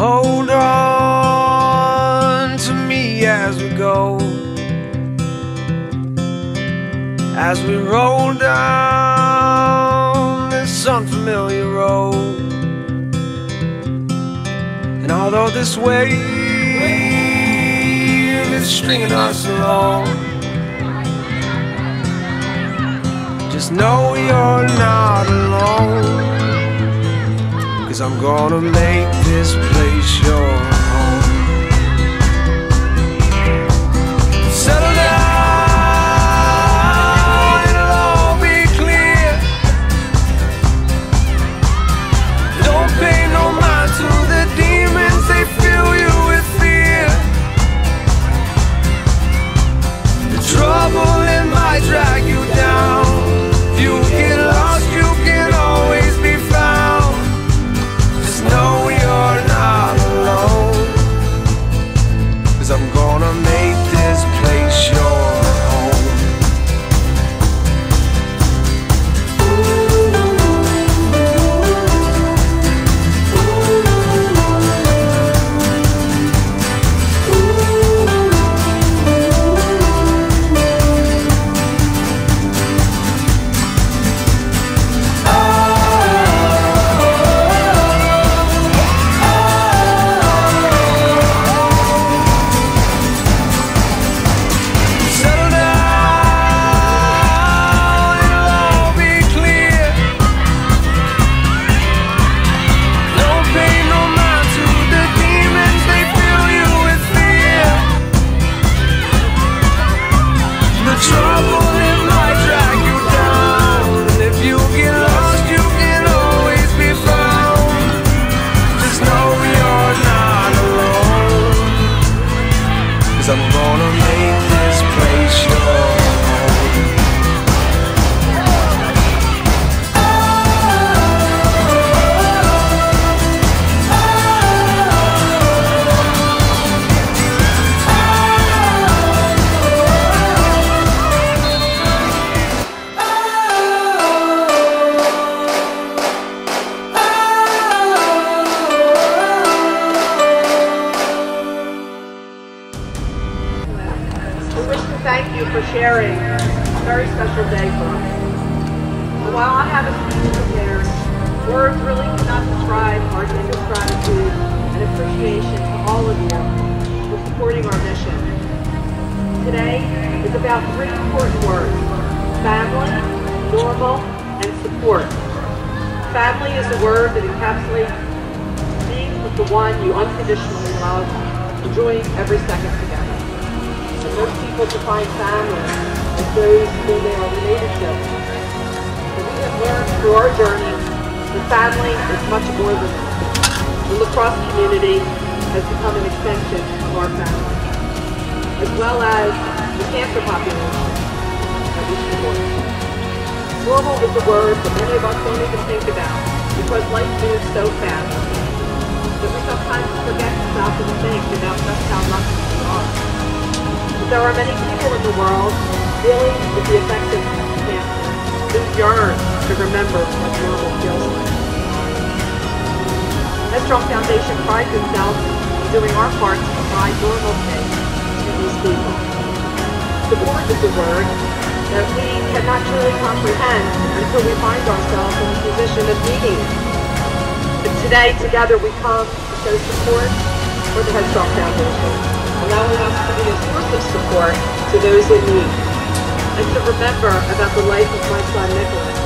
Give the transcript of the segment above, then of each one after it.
hold on to me as we go, as we roll down this unfamiliar road. And although this wave is stringing us along, just know you're not alone, 'cause I'm gonna make this place your home. Settle down, it'll all be clear. Don't pay no mind to the demons, they fill you with fear. The trouble, it might drag you down. If you get lost, you can always be found. Just know you're not alone, 'cause I'm gonna make this place your home. Sharing a very special day for us. And while I have a speech prepared, words really cannot describe our deepest gratitude and appreciation to all of you for supporting our mission. Today is about three important words: family, normal, and support. Family is a word that encapsulates being with the one you unconditionally love, enjoying every second together. Most people define family as those who they are related to. But we have learned through our journey that family is much more than that. The lacrosse community has become an extension of our family, as well as the cancer population that we support. Normal is a word that many of us don't even think about, because life moves so fast that we sometimes forget to stop and think about just how lucky we are. There are many people in the world dealing with the effects of cancer who yearn to remember what normal feels like. The Strong Foundation prides itself in doing our part to provide normalcy to these people. Support is a word that we cannot truly comprehend until we find ourselves in a position of needing it. But today, together, we come to show support for the Strong Foundation, allowing us to be a source of support to those in need, and to remember about the life of my son Nicholas,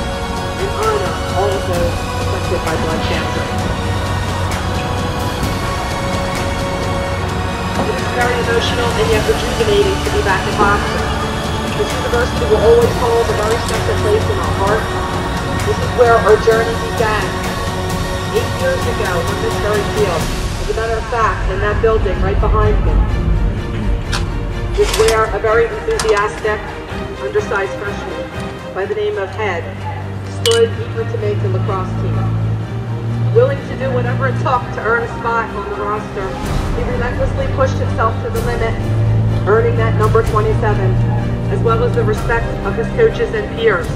and honor all of those affected by blood cancer. It is very emotional and yet rejuvenating to be back at Hofstra. This university will always hold a very special place in our hearts. This is where our journey began 8 years ago on this very field. As a matter of fact, in that building right behind me is where a very enthusiastic, undersized freshman by the name of Head stood eager to make the lacrosse team. Willing to do whatever it took to earn a spot on the roster, he relentlessly pushed himself to the limit, earning that number 27, as well as the respect of his coaches and peers.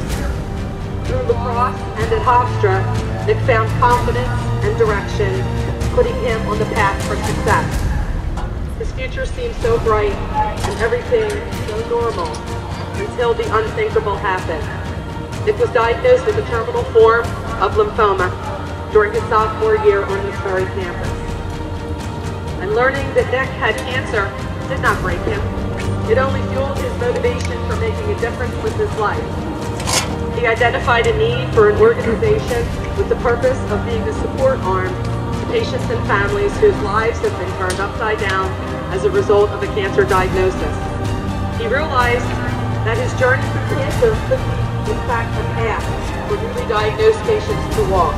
Through lacrosse and at Hofstra, Nick found confidence and direction putting him on the path for success. His future seemed so bright and everything so normal until the unthinkable happened. Nick was diagnosed with a terminal form of lymphoma during his sophomore year on this very campus. And learning that Nick had cancer did not break him. It only fueled his motivation for making a difference with his life. He identified a need for an organization with the purpose of being a support arm to patients and families whose lives have been turned upside down as a result of a cancer diagnosis. He realized that his journey through cancer could be, in fact, a path for newly diagnosed patients to walk.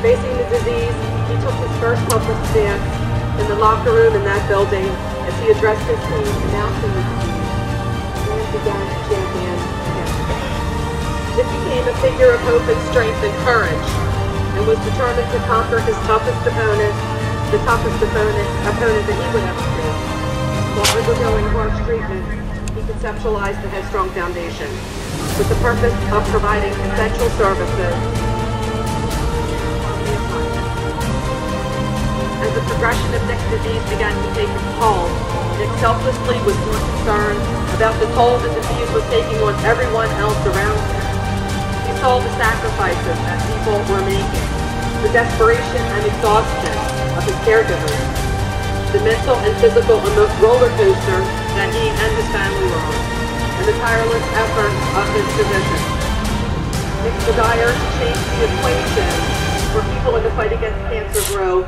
Facing the disease, he took his first public stance in the locker room in that building as he addressed his team announcing the disease and began to champion cancer. Nick became a figure of hope and strength and courage and was determined to conquer his toughest opponent, the toughest opponent that he would ever face. While undergoing harsh treatment, he conceptualized the Headstrong Foundation with the purpose of providing essential services. As the progression of Nick's disease began to take its toll, Nick selflessly was more concerned about the toll the disease was taking on everyone else around him. He saw the sacrifices that people were making, the desperation and exhaustion of his caregivers, the mental and physical roller coaster that he and his family were on, and the tireless effort of his physicians. Nick's desire to change the equation for people in the fight against cancer grew,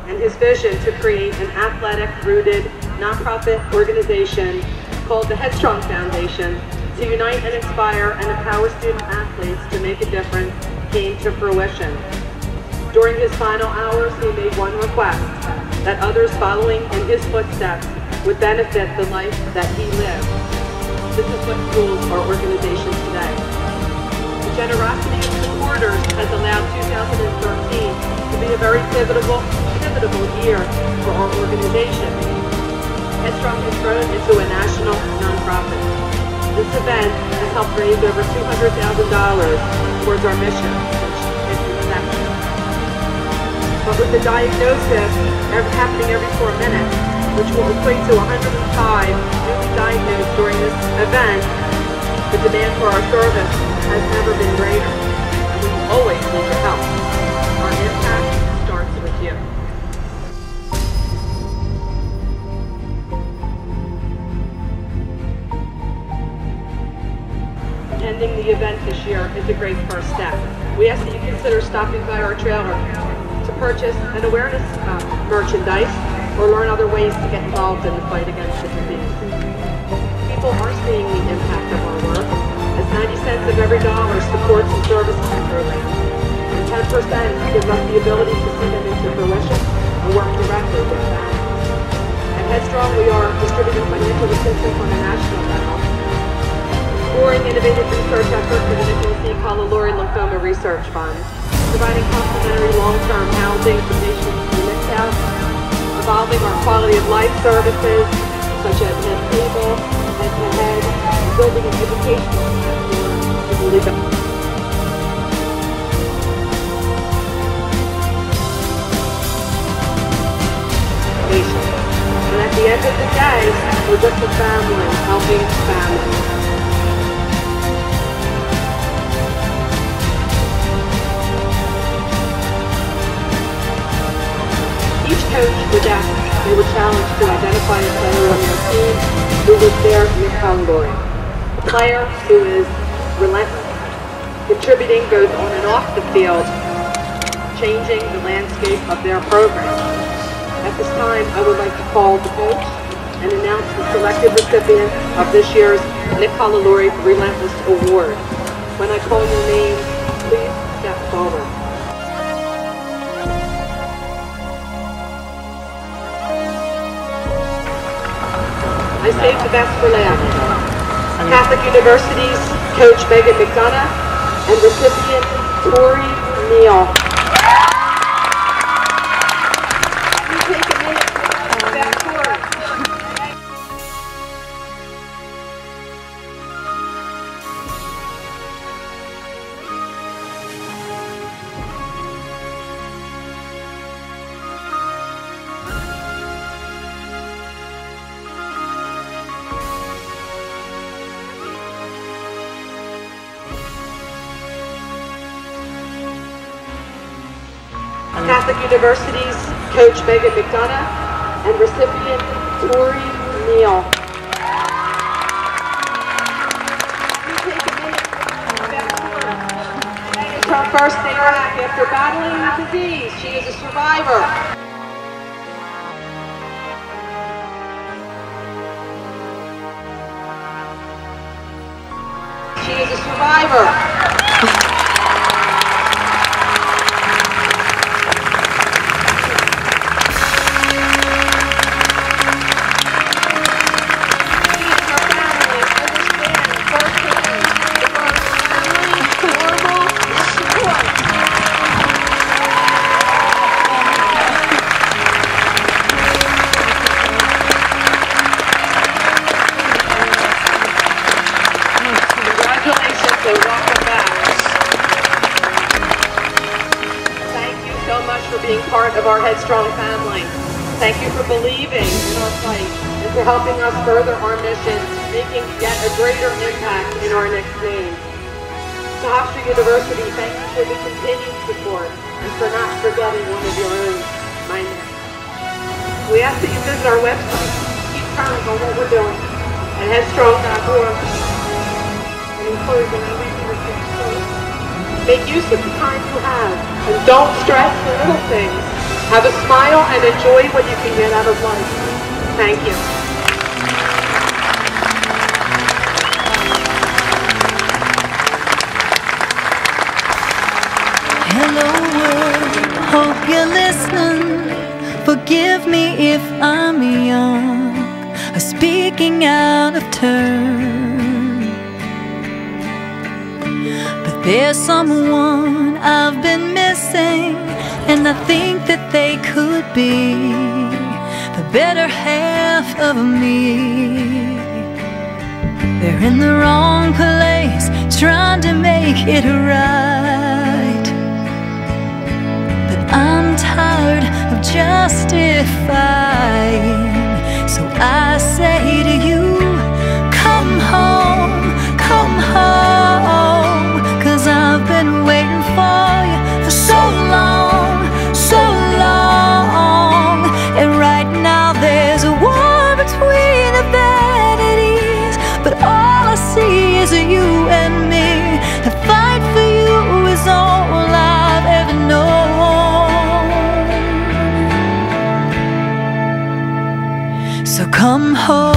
and his vision to create an athletic-rooted nonprofit organization called the Headstrong Foundation to unite and inspire and empower student athletes to make a difference came to fruition. During his final hours, he made one request, that others following in his footsteps would benefit the life that he lived. This is what fuels our organization today. The generosity of supporters has allowed 2013 to be a very pivotal year for our organization. Headstrong has grown into a national nonprofit. This event has helped raise over $200,000 towards our mission since its inception. But with the diagnosis happening every 4 minutes, which will equate to 105 newly diagnosed during this event, the demand for our service has never been greater, and we always need your help. Our impact starts with you. Attending the event this year is a great first step. We ask that you consider stopping by our trailer to purchase an awareness merchandise or learn other ways to get involved in the fight against the disease. People are seeing the impact of our work, as 90 cents of every dollar supports and services the program, and 10% gives us the ability to see them into fruition and work directly with them. At Headstrong, we are distributing financial assistance on a national level, exploring innovative research efforts for the Neill Lymphoma Research Fund, providing complimentary long-term housing for patients in the Nick House, evolving our quality of life services, such as mid-table, head-to-head, and building an educational platform. And at the end of the day, we're just a family helping families. Each coach they were challenged to identify a player on their team who was their Neill glory. A player who is relentless, contributing both on and off the field, changing the landscape of their program. At this time, I would like to call the coach and announce the selected recipient of this year's Neill Relentless Award. When I call your name, please step forward. I saved the best for last. Catholic University's Coach Megan McDonough and recipient Tori Neill. You take a minute to back Tori. Catholic University's Coach Megan McDonough and recipient Tori Neill. Today is her first day back after battling the disease. She is a survivor. She is a survivor. So welcome back. Thank you so much for being part of our Headstrong family. Thank you for believing in our fight and for helping us further our mission, making yet a greater impact in our next game. To Hofstra University, thank you for the continued support and for not forgetting one of your own, my name. We ask that you visit our website, keep track on what we're doing at headstrong.org. In closing, I leave you with this quote. Make use of the time you have, and don't stress the little things. Have a smile and enjoy what you can get out of life. Thank you. Hello world, hope you're listening. Forgive me if I'm young, or speaking out of turn. There's someone I've been missing, and I think that they could be the better half of me. They're in the wrong place, trying to make it right. But I'm tired of justifying, so I say to you, come home, come home. I've been waiting for you for so long, so long. And right now there's a war between the vanities, but all I see is you and me. The fight for you is all I've ever known. So come home.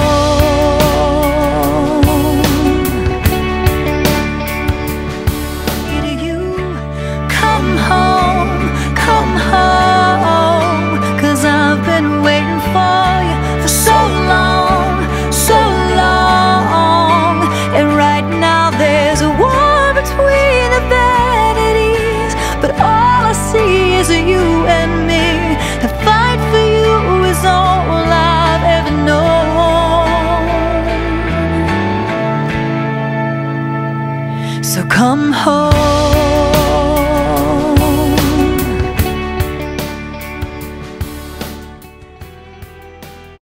You and me, the fight for you is all I've ever known. So come home.